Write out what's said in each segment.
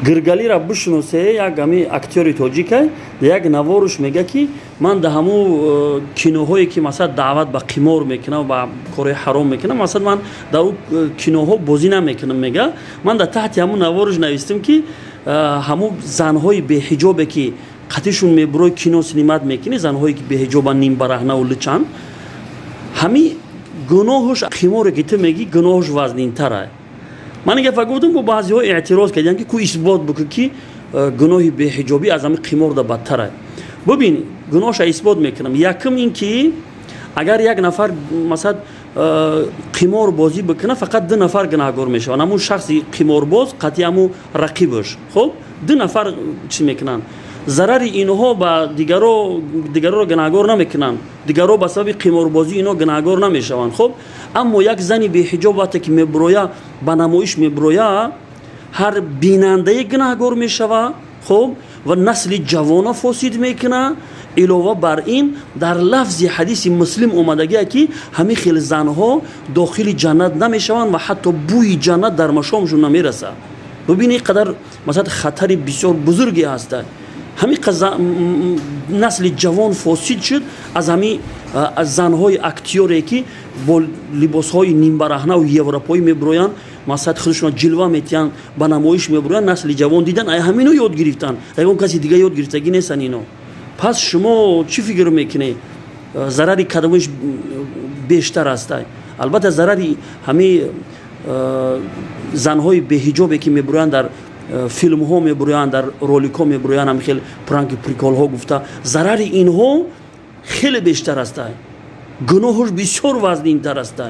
گرگالی را بشناسه یک همی اکتری تاجیکه یک نوارش میگه که من ده همو کینوهایی که مثلا دعوت به قمار میکنه و به کار حرام میکنه مثلا من در اون کینوها بازی نمیکنم میگه من در تحت همون نوارش نوشتم که همو زنهای به حجابه که قطعشون میبروی کینو سینمات میکنه زنهایی که به حجاب نیم برهنه و لچن همی گناهش قماره که تو میگی گناهش وزنین تره من اگه فکر گفتم با بعضی ها اعتراض کردن که کوی اثبات بکنه که گناهی به حجابی از همین قمار دا بدتره ببین گناهش اثبات میکنم یکم این که اگر یک نفر مثلا قمار بازی بکنه فقط دو نفر گناهگار میشه و همون شخصی قمار باز قطعی همون رقیبش خب دو نفر چی میکنن ضرر اینها با دیگران رو گناهگار نمیکنن دیگران به سبب قماربازی اینا گناهگار نمیشوند خب اما یک زنی به حجاب وقتی که میبرویا به نمایش میبرویا هر بیننده گناهگار میشوه خب و نسل جوان فاسد میکنه علاوه بر این در لفظ حدیث مسلم اومدگی که همه خیلی زنها داخل جنت نمیشوند و حتی بوی جنت در مشامشون نمیرسه ببینید قدر مثلا خطر بسیار بزرگی هسته همین نسل جوان فاسد شد از همین از زنهای اکتیوری که با لباسهای نیم برهنه و یوروپایی میبرویان مثلا خودشون جلوه میتیان با نمایش میبرویان نسل جوان دیدن همینو یاد گرفتن اون کسی دیگه یاد گرفتگی نیستن اینو پس شما چی فکر میکنه ضرری کدامش بیشتر است البته ضرری همین زنهای به حجابی که میبرویان در فیلم ها میبرویان در رولیک ها میبرویان هم خیلی پرانک پریکال ها گفته ضرر اینها خیلی بیشتر است گناهش بسیار وزنین تر است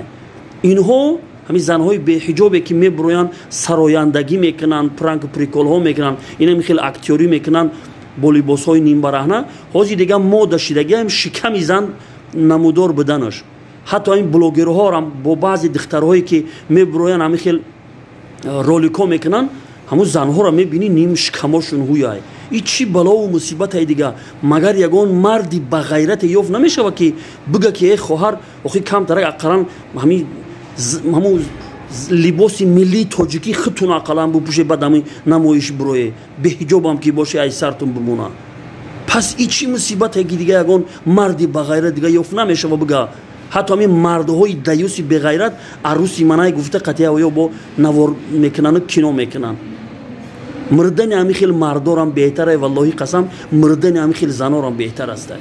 اینها همین زنهای به حجابی که میبرویان سرایندگی میکنن پرانک پریکال ها میکنن اینا خیلی اکتیوری میکنن با لباس های نیم برهنه حاجی دیگه ماده شدگی هم شکمی زن نمودار بدنش حتی این بلوگرها هم با بعضی دخترهایی که میبرویان همین خیلی رولیک ها میکنن همون زنها را میبینی نیم شکماشون هویای این چی بلا و مصیبت های دیگه مگر یگان مردی با غیرت یوف نمیشه که بگه که ای خواهر اخی کم ترک اقران همون لباس ملی تاجیکی خطون اقلان بپوشه بعد همین نمایش بروی به حجاب هم که باشه ای سرتون بمونه پس این چی مصیبت های دیگه یگان مردی با غیرت دیگه یوف نمیشه و بگه حتی همین مردهای دیوسی به غیرت عروسی منای گفته قطعه و یا با نوار میکنن و کینو میکنن مردن همین خیلی مردارم بهتره والله قسم مردن همین خیلی زنارم بهتر است